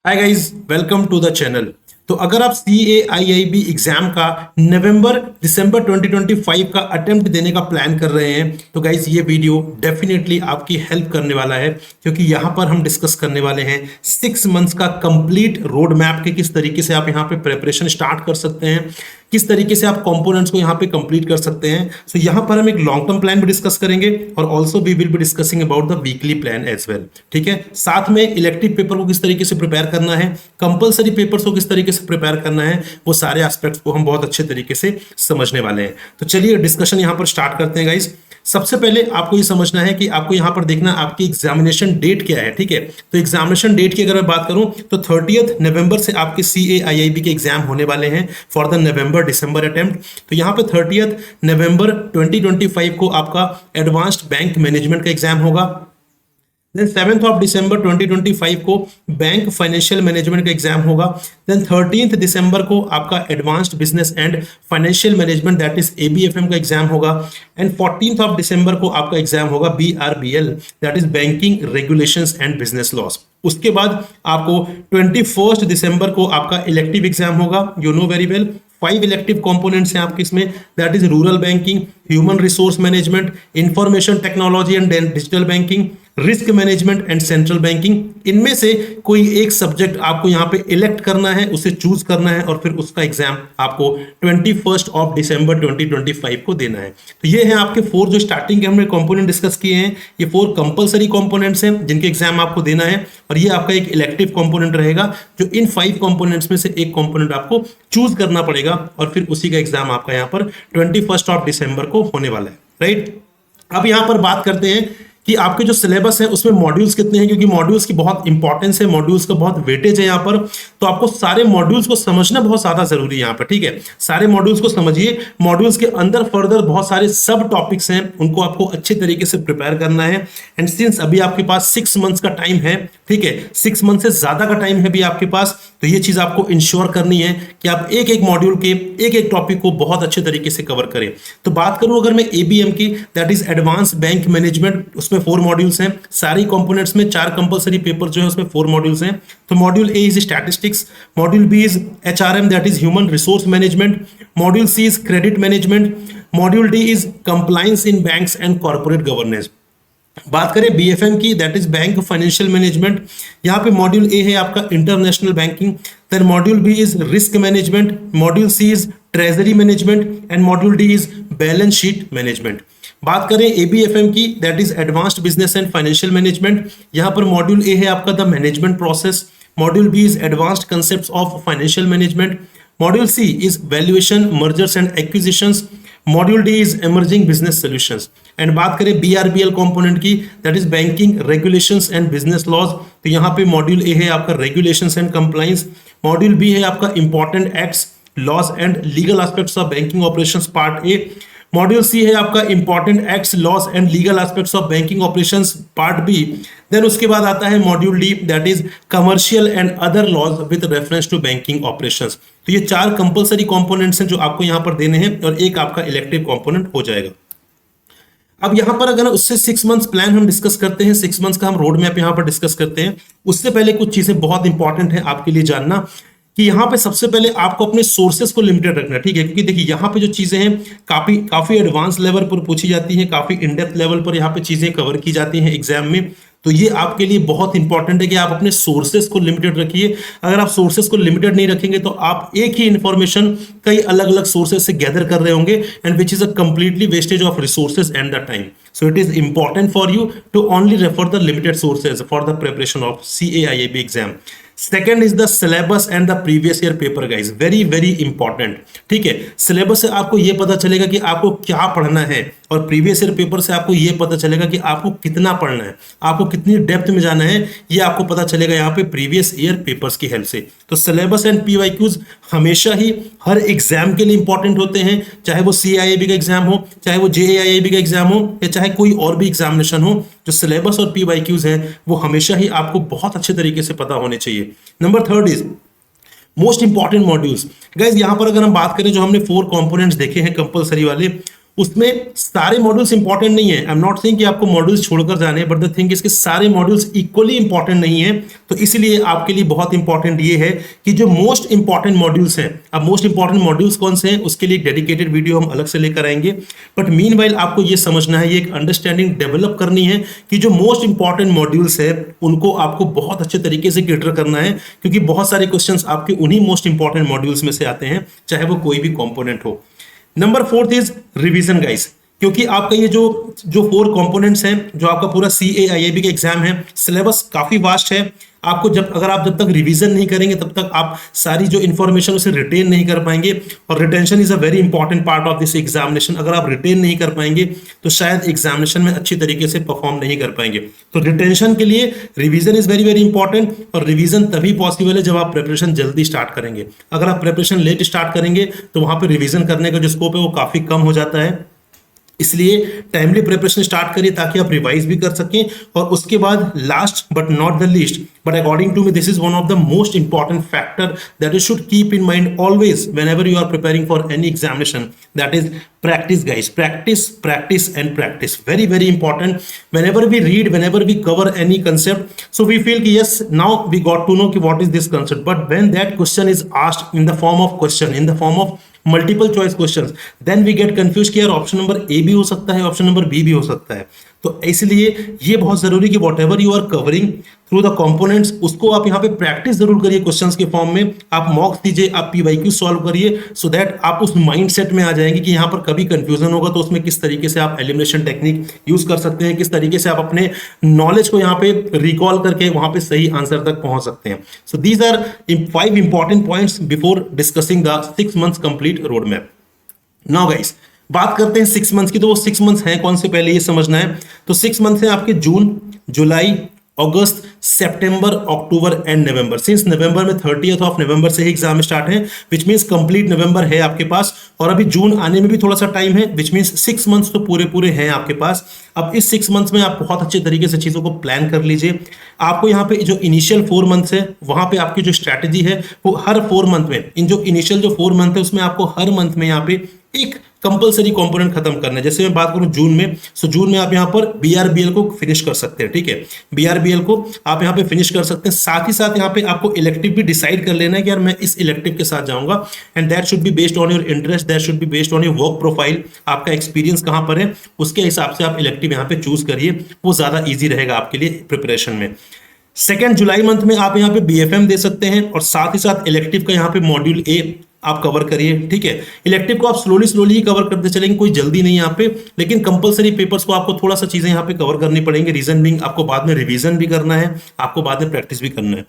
Hi guys, welcome to the channel. तो अगर आप CAIIB एग्जाम का नवंबर दिसंबर 2025 का अटेम्प्ट देने का प्लान कर रहे हैं तो गाइस ये वीडियो डेफिनेटली आपकी हेल्प करने वाला है, क्योंकि यहाँ पर हम डिस्कस करने वाले हैं 6 मंथ्स का कंप्लीट रोड मैप के किस तरीके से आप यहाँ पे प्रिपरेशन स्टार्ट कर सकते हैं, किस तरीके से आप कंपोनेंट्स को यहाँ पे कंप्लीट कर सकते हैं। सो यहाँ पर हम एक लॉन्ग टर्म प्लान भी डिस्कस करेंगे और also we will be discussing about the weekly plan as well. ठीक है, साथ में इलेक्टिव पेपर को किस तरीके से प्रिपेयर करना है, कंपलसरी पेपर्स को किस तरीके से प्रिपेयर करना है, वो सारे एस्पेक्ट्स को हम बहुत अच्छे तरीके से समझने वाले हैं। तो चलिए डिस्कशन यहाँ पर स्टार्ट करते हैं गाइस। सबसे पहले आपको ये समझना है कि आपको यहाँ पर देखना आपकी एग्जामिनेशन डेट क्या है। ठीक है, तो एग्जामिनेशन डेट की अगर मैं बात करूं तो 30 नवंबर से आपके CAIIB के एग्जाम होने वाले हैं for the November December attempt. तो यहाँ पे 30 नवंबर 2025 को आपका एडवांस्ड बैंक मैनेजमेंट का एग्जाम होगा। देन 7 दिसंबर 2025 को बैंक फाइनेंशियल मैनेजमेंट का एग्जाम होगा। देन 13 दिसंबर को आपका advanced business and financial management that is ABFM का एग्जाम होगा। एंड 14 दिसंबर को आपका एग्जाम होगा BRBL that is banking regulations and business loss. उसके बाद आपको 21 दिसंबर को आपका इलेक्टिव एग्जाम होगा। You know very well 5 elective components हैं आपके इसमें, that is rural banking, human resource management, information technology and digital banking, risk management and central banking. इनमें से कोई एक सब्जेक्ट आपको यहाँ पे इलेक्ट करना है, उसे चूज करना है और फिर उसका एग्जाम आपको 21 दिसंबर 2025 को देना है। तो ये हैं आपके 4 जो स्टार्टिंग के हमने कंपोनेंट डिस्कस किए हैं। ये 4 कंपलसरी कंपोनेंट्स हैं जिनके एग्जाम आपको देना है, और ये आपका एक इलेक्टिव कंपोनेंट रहेगा जो इन 5 कंपोनेंट्स में से एक कंपोनेंट आपको चूज करना पड़ेगा और फिर उसी का एग्जाम आपका यहाँ पर 21 दिसंबर को होने वाला है। राइट, अब यहाँ पर बात करते हैं कि आपके जो सिलेबस है उसमें मॉड्यूल्स कितने हैं, क्योंकि मॉड्यूल्स की बहुत इंपॉर्टेंस है, मॉड्यूल्स का बहुत वेटेज है यहाँ पर। तो आपको सारे मॉड्यूल्स को समझना बहुत ज्यादा जरूरी है यहाँ पर। ठीक है, सारे मॉड्यूल्स को समझिए। मॉड्यूल्स के अंदर फर्दर बहुत सारे सब टॉपिक्स हैं, उनको आपको अच्छे तरीके से प्रिपेयर करना है। एंड सिंस अभी आपके पास 6 मंथ्स का टाइम है, ठीक है, 6 मंथ से ज्यादा का टाइम है भी आपके पास, तो ये चीज आपको इंश्योर करनी है कि आप एक एक मॉड्यूल के एक एक टॉपिक को बहुत अच्छे तरीके से कवर करें। तो बात करूं अगर मैं ABM की, that is advance bank management, उसमें 4 मॉड्यूल्स हैं। सारी कंपोनेंट्स में 4 कंपलसरी पेपर जो है उसमें 4 मॉड्यूल्स हैं। तो module A is statistics, module B is HRM that is human resource management, module C is credit management, module D is compliance in banks and corporate governance. बात करें BFM की, that is bank financial management, यहाँ पे module A है आपका international banking, then module B is risk management, module C is treasury management and module D is balance sheet management. बात करें ABFM की, that is advanced business and financial management, यहाँ पर module A है आपका the management process, module B is advanced concepts of financial management, module C is valuation mergers and acquisitions, module D is emerging business solutions. And बात करें BRBL component की, that is banking regulations and business laws, तो यहाँ पे module A है आपका regulations and compliance, module B है आपका important acts laws and legal aspects of banking operations part A, module C है आपका important acts laws and legal aspects of banking operations part B। Then उसके बाद आता है module D that is commercial and other laws with reference to banking operations. तो ये 4 compulsory components हैं जो आपको यहाँ पर देने हैं और एक आपका इलेक्टिव कंपोनेंट हो जाएगा। अब यहाँ पर अगर उससे 6 मंथ्स प्लान हम डिस्कस करते हैं, 6 मंथ्स का हम रोड मैप यहाँ पर डिस्कस करते हैं, उससे पहले कुछ चीजें बहुत इंपॉर्टेंट है आपके लिए जानना कि यहाँ पे सबसे पहले आपको अपने सोर्सेस को लिमिटेड रखना है। ठीक है, क्योंकि देखिए यहाँ पे जो चीजें हैं काफी एडवांस लेवल पर पूछी जाती हैं, काफी इन डेप्थ लेवल पर यहाँ पे चीजें कवर की जाती हैं एग्जाम में। तो ये आपके लिए बहुत इंपॉर्टेंट है कि आप अपने सोर्सेस को लिमिटेड रखिए। अगर आप सोर्सेस को लिमिटेड नहीं रखेंगे तो आप एक ही इंफॉर्मेशन कई अलग अलग सोर्सेस से गैदर कर रहे होंगे, and which is a completely wastage of resources and the time. So it is important for you to only refer the limited sources for the preparation of CAIIB exam. Second is the syllabus and the previous year paper guys, very important। ठीक है, syllabus से आपको ये पता चलेगा कि आपको क्या पढ़ना है, और प्रीवियस ईयर पेपर से आपको ये पता चलेगा कि आपको कितना पढ़ना है, आपको कितनी डेप्थ में जाना है, ये आपको पता चलेगा यहाँ पे प्रीवियस ईयर पेपर्स की हेल्प से। तो सिलेबस एंड PYQs हमेशा ही हर एग्जाम के लिए इंपॉर्टेंट होते हैं, चाहे वो CAIIB का एग्जाम हो, चाहे वो JAIIB का एग्जाम हो, या चाहे कोई और भी एग्जामिनेशन हो। जो सिलेबस और PYQs हैं वो हमेशा ही आपको बहुत अच्छे तरीके से पता होने चाहिए। Number 3 is most important modules. Guys यहाँ पर अगर हम बात करें, जो हमने 4 कंपोनेंट्स देखे हैं कंपलसरी वाले, उसमें सारे मॉड्यूल्स इंपॉर्टेंट नहीं है। आई एम नॉट सेइंग कि आपको मॉड्यूल्स छोड़कर जाने हैं, बट द थिंग इसके सारे मॉड्यूल्स इक्वली इंपॉर्टेंट नहीं है। तो इसलिए आपके लिए बहुत इंपॉर्टेंट ये है कि जो मोस्ट इंपॉर्टेंट मॉड्यूल्स हैं, अब मोस्ट इंपॉर्टेंट मॉड्यूल्स कौन से हैं उसके लिए एक डेडिकेटेड वीडियो हम अलग से लेकर आएंगे। बट मीनवाइल आपको ये समझना है, ये एक अंडरस्टैंडिंग डेवलप करनी है कि जो मोस्ट इंपॉर्टेंट मॉड्यूल्स है उनको आपको बहुत अच्छे तरीके से कैटर करना है, क्योंकि बहुत सारे क्वेश्चंस आपके उन्हीं मोस्ट इंपॉर्टेंट मॉड्यूल्स में से आते हैं, चाहे वो कोई भी कंपोनेंट हो। Number fourth is revision guys, क्योंकि आपका ये जो जो 4 कंपोनेंट्स हैं, जो आपका पूरा CAIIB का एग्जाम है, सिलेबस काफी वास्ट है। आपको अगर आप जब तक रिवीजन नहीं करेंगे तब तक आप सारी जो इन्फॉर्मेशन उसे रिटेन नहीं कर पाएंगे, और retention is a very important part of this examination. अगर आप रिटेन नहीं कर पाएंगे तो शायद एग्जामिनेशन में अच्छी तरीके से परफॉर्म नहीं कर पाएंगे। तो रिटेंशन के लिए revision is very very important, और रिवीजन तभी पॉसिबल है जब आप प्रिपरेशन जल्दी स्टार्ट करेंगे। अगर आप प्रिपरेशन लेट स्टार्ट करेंगे तो वहां पर रिवीजन करने का जो स्कोप है वो काफी कम हो जाता है। इसलिए टाइमली प्रिपरेशन स्टार्ट करिए ताकि आप रिवाइज भी कर सकें। और उसके बाद last but not the least, but according to me this is one of the most important factor that you should keep in mind always whenever you are preparing for any examination, that is practice guys, practice and practice, very very important. Whenever we read, whenever we cover any concept, so we feel yes, now we got to know what is this concept, but when that question is asked in the form of question, in the form of multiple choice questions, then we get confuse कि यार option number A भी हो सकता है, option number B भी हो सकता है। तो इसलिए ये बहुत जरूरी कि whatever you are covering through the components, उसको आप यहाँ पे प्रैक्टिस जरूर करिए क्वेश्चंस के फॉर्म में। आप मॉक्स दीजिए, आप PYQ सॉल्व करिए, सो दैट आप उस माइंडसेट में आ जाएंगे कि यहाँ पर कभी कंफ्यूजन होगा तो उसमें किस तरीके से आप एलिमिनेशन टेक्निक यूज कर सकते हैं, किस तरीके से आप अपने नॉलेज को यहाँ पे रिकॉल करके वहां पे सही आंसर तक पहुंच सकते हैं। So these are 5 important points before discussing the 6 months complete road map. Now guys, बात करते हैं 6 मंथ्स की। तो वो 6 मंथ्स हैं कौन से, पहले ये समझना है। तो 6 मंथ्स हैं आपके जून, जुलाई, अगस्त, सितंबर, अक्टूबर एंड नवंबर। सिंस नवंबर में 30th ऑफ नवंबर से ही एग्जाम स्टार्ट है, विच मींस कंप्लीट नवंबर है आपके पास, और अभी जून आने में भी थोड़ा सा टाइम है, विच मींस 6 मंथ्स तो पूरे पूरे हैं आपके पास। अब इस 6 मंथ्स में आप बहुत अच्छे तरीके से चीजों को प्लान कर लीजिए। आपको यहाँ पे जो इनिशियल 4 मंथ्स है वहां पे आपकी जो स्ट्रैटेजी है वो हर 4 मंथ में, इन जो इनिशियल जो 4 मंथ है उसमें आपको हर मंथ में यहाँ पे एक कंपलसरी कंपोनेंट खत्म करना है। जैसे मैं बात करूं जून में, सो जून में आप यहां पर BRBL को फिनिश कर सकते हैं, ठीक है। BRBL को आप यहां पे फिनिश कर सकते हैं। साथ ही साथ यहां पे आपको इलेक्टिव भी डिसाइड कर लेना है कि यार मैं इस इलेक्टिव के साथ जाऊंगा, and that should be based on your interest, that should be based on your work profile, आपका एक्सपीरियंस कहां पर है उसके हिसाब से आप इलेक्टिव यहां पे चूज करिए, वो ज्यादा ईजी रहेगा आपके लिए प्रिपरेशन में। 2 जुलाई मंथ में आप यहाँ पे BFM दे सकते हैं, और साथ ही साथ इलेक्टिव का यहाँ पे मॉड्यूल A आप कवर करिए, ठीक है। इलेक्टिव को आप स्लोली ही कवर करते चलेंगे, कोई जल्दी नहीं यहाँ पे, लेकिन कंपलसरी पेपर्स को आपको थोड़ा सा चीजें यहाँ पे कवर करनी पड़ेंगे। रीजन बिंग आपको बाद में रिवीजन भी करना है, आपको बाद में प्रैक्टिस भी करना है।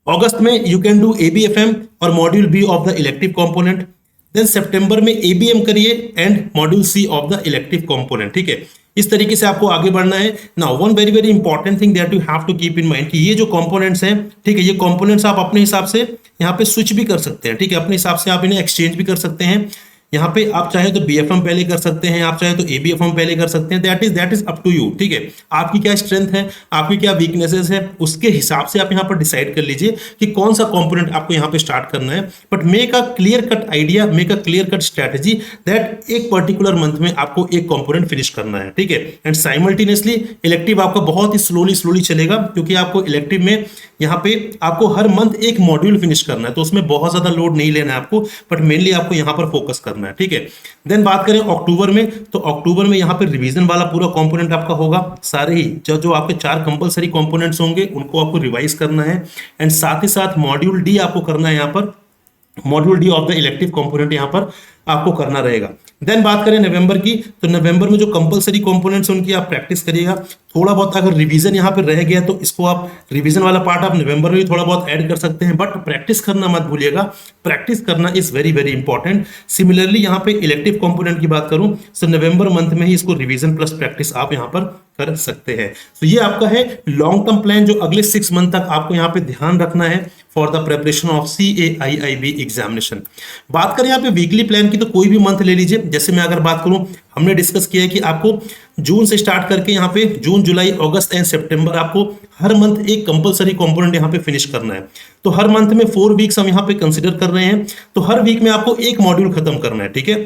अगस्त में यू कैन डू ABFM और module B of the elective component. Then सितंबर में ABM करिए and module C of the elective component, ठीक है। इस तरीके से आपको आगे बढ़ना है। Now one very very important thing that you have to keep in mind कि ये जो कंपोनेंट्स हैं, ठीक है, ये कंपोनेंट्स आप अपने हिसाब से यहाँ पे स्विच भी कर सकते हैं, ठीक है। अपने हिसाब से आप इन्हें एक्सचेंज भी कर सकते हैं। यहाँ पे आप चाहे तो BFM पहले कर सकते हैं, आप चाहे तो ABFM पहले कर सकते हैं, that is up to you, ठीक है। आपकी क्या स्ट्रेंथ है, आपकी क्या वीकनेसेस है, उसके हिसाब से आप यहाँ पर डिसाइड कर लीजिए कि कौन सा कंपोनेंट आपको यहाँ पे स्टार्ट करना है। But make a clear cut idea, make a clear cut strategy that एक पर्टिकुलर मंथ में आपको एक कंपोनेंट फिनिश करना है, ठीक है। एंड साइमल्टेनियसली इलेक्टिव आपका बहुत ही स्लोली चलेगा, क्योंकि आपको इलेक्टिव में यहाँ पे आपको हर मंथ एक मॉड्यूल फिनिश करना है, तो उसमें बहुत ज्यादा लोड नहीं लेना है आपको, बट मेनली आपको यहाँ पर फोकस करना है, ठीक है। देन बात करें अक्टूबर में, तो अक्टूबर में यहाँ पे रिवीजन वाला पूरा कंपोनेंट आपका होगा। सारे ही जो आपके 4 कंपलसरी कंपोनेंट्स होंगे उनको आपको रिवाइज करना है, एंड साथ ही साथ मॉड्यूल D आपको करना है, यहाँ पर module D of the elective component यहाँ पर आपको करना रहेगा। देन बात करें नवंबर की, तो नवंबर में जो कंपलसरी कंपोनेंट्स उनकी आप प्रैक्टिस करिएगा। थोड़ा बहुत अगर रिवीजन यहाँ पे रह गया तो इसको आप रिवीजन वाला पार्ट आप नवंबर में भी थोड़ा बहुत ऐड कर सकते हैं, बट प्रैक्टिस करना मत भूलिएगा, प्रैक्टिस करना is very very important. Similarly यहाँ पे इलेक्टिव कंपोनेंट की बात करूं तो नवंबर मंथ में ही इसको रिवीजन प्लस प्रैक्टिस आप यहाँ पर कर सकते हैं। तो ये आपका है लॉन्ग टर्म प्लान, जो अगले 6 मंथ तक आपको यहाँ पे ध्यान रखना है for the preparation of CAIIB examination. बात करें यहाँ पे वीकली प्लान की, तो कोई भी मंथ ले लीजिए। जैसे मैं अगर बात करूं, हमने डिस्कस किया है कि आपको जून से स्टार्ट करके यहाँ पे जून, जुलाई, अगस्त एंड सितंबर आपको हर मंथ एक कंपलसरी कंपोनेंट यहाँ पे फिनिश करना है। तो हर मंथ में 4 वीक्स हम यहाँ पे कंसिडर कर रहे हैं, तो हर वीक में आपको एक मॉड्यूल खत्म करना है, ठीक है।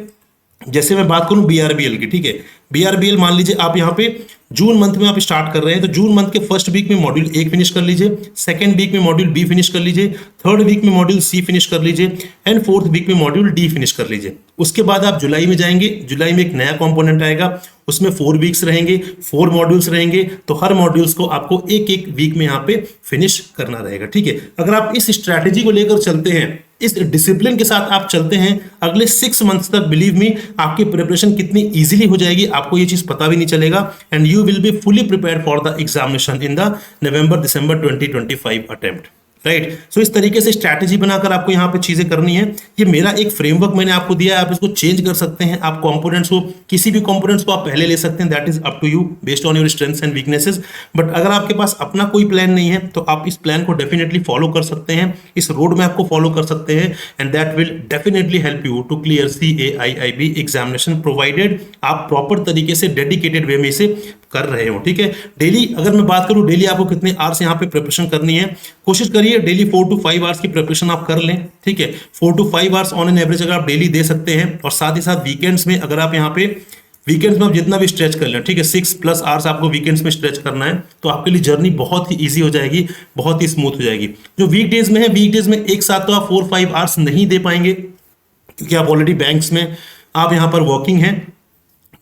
जैसे मैं बात करूं बीआरबीएल की, ठीक है, बीआरबीएल मान लीजिए आप यहाँ पे जून मंथ में आप स्टार्ट कर रहे हैं, तो जून मंथ के फर्स्ट वीक में मॉड्यूल 1 फिनिश कर लीजिए, सेकंड वीक में मॉड्यूल बी फिनिश कर लीजिए, थर्ड वीक में मॉड्यूल सी फिनिश कर लीजिए एंड फोर्थ वीक में मॉड्यूल डी फिनिश कर लीजिए। उसके बाद आप जुलाई में जाएंगे, जुलाई में एक नया कंपोनेंट आएगा, उसमें 4 वीक्स रहेंगे, 4 मॉड्यूल्स रहेंगे, तो हर मॉड्यूल्स को आपको एक एक वीक में यहाँ पे फिनिश करना रहेगा, ठीक है। अगर आप इस स्ट्रैटेजी को लेकर चलते हैं, इस डिसिप्लिन के साथ आप चलते हैं, अगले 6 मंथ्स तक बिलीव मी आपकी प्रिपरेशन कितनी इजीली हो जाएगी आपको ये चीज पता भी नहीं चलेगा and you will be fully prepared for the examination in the November December 2025 attempt, right. So इस तरीके से स्ट्रैटेजी बनाकर आपको यहाँ पे चीजें करनी है। ये मेरा एक फ्रेमवर्क मैंने आपको दिया है, आप इसको चेंज कर सकते हैं, आप कंपोनेंट्स को, किसी भी कंपोनेंट्स को आप पहले ले सकते हैं, that is up to you based on your strengths and weaknesses. But अगर आपके पास अपना कोई प्लान नहीं है तो आप इस प्लान को डेफिनेटली फॉलो कर सकते हैं, इस रोड मैप को फॉलो कर सकते हैं and that will definitely help you to clear CAIIB examination, provided आप प्रॉपर तरीके से डेडिकेटेड वे में इसे कर रहे हो, ठीक है। डेली अगर मैं बात करूं डेली आपको कितने आवर्स यहाँ पे प्रिपरेशन करनी है, कोशिश करिए डेली 4 to 5 आवर्स की प्रिपरेशन आप कर लें, ठीक है। 4 to 5 hours on an average अगर आप डेली दे सकते हैं, और साथ ही साथ वीकेंड्स में अगर आप यहाँ पे वीकेंड्स में आप जितना भी स्ट्रेच कर लें, ठीक है, 6+ आवर्स आपको वीकेंड्स में स्ट्रेच करना है, तो आपके लिए जर्नी बहुत ही ईजी हो जाएगी, बहुत ही स्मूथ हो जाएगी। जो वीकडेज में है, वीकडेज में एक साथ तो आप 4-5 आवर्स नहीं दे पाएंगे क्योंकि आप ऑलरेडी बैंक्स में आप यहाँ पर वर्किंग हैं,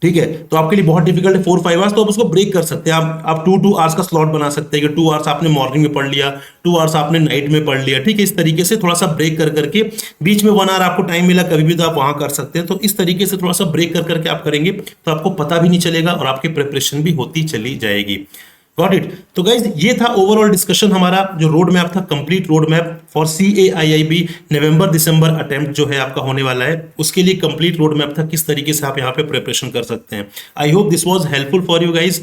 ठीक है, तो आपके लिए बहुत डिफिकल्ट है 4-5 आवर्स, तो आप उसको ब्रेक कर सकते हैं। आप 2-2 आवर्स का स्लॉट बना सकते हैं कि 2 आवर्स आपने मॉर्निंग में पढ़ लिया, 2 आवर्स आपने नाइट में पढ़ लिया, ठीक है। इस तरीके से थोड़ा सा ब्रेक कर करके, बीच में 1 आवर आपको टाइम मिला कभी भी तो आप वहां कर सकते हैं, तो इस तरीके से थोड़ा सा ब्रेक कर करके आप करेंगे तो आपको पता भी नहीं चलेगा और आपकी प्रिपरेशन भी होती चली जाएगी। Got it. तो गाइज ये था ओवरऑल डिस्कशन हमारा, जो रोड मैप था, complete road map for CAIIB November December attempt जो है आपका होने वाला है, उसके लिए कंप्लीट रोड मैप था, किस तरीके से आप यहाँ पे प्रिपरेशन कर सकते हैं। I hope this was helpful for you guys.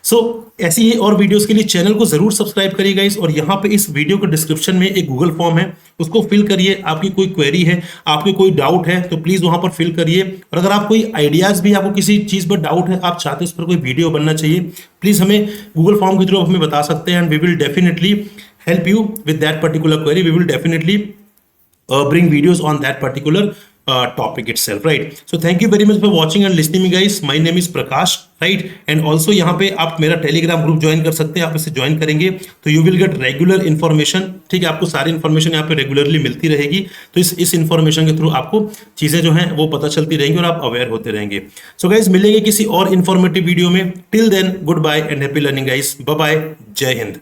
So ऐसी ही और वीडियोस के लिए चैनल को जरूर सब्सक्राइब करिए गाइज, और यहाँ पे इस वीडियो के डिस्क्रिप्शन में एक गूगल फॉर्म है, उसको फिल करिए। आपकी कोई क्वेरी है, आपकी कोई डाउट है तो प्लीज वहां पर फिल करिए, और अगर आप कोई आइडियाज भी, आपको किसी चीज पर डाउट है, आप चाहते हैं उस पर कोई वीडियो बनना चाहिए, प्लीज हमें गूगल फॉर्म के थ्रू हमें बता सकते हैं and we will definitely help you with that particular query. We will definitely bring videos on that particular topic itself, right? So thank you very much for watching and listening me guys. My name is Prakash, right? And also यहाँ पे आप मेरा Telegram group join कर सकते हैं, आप इसे join करेंगे तो you will get regular information, ठीक है, आपको सारी इन्फॉर्मेशन यहाँ पे रेगुलरली मिलती रहेगी, तो इस इन्फॉर्मेशन के थ्रू आपको चीजें जो हैं वो पता चलती रहेंगी और आप अवेयर होते रहेंगे। सो गाइज मिलेंगे किसी और इन्फॉर्मेटिव वीडियो में, till then goodbye and happy learning guys, bye bye, जय हिंद।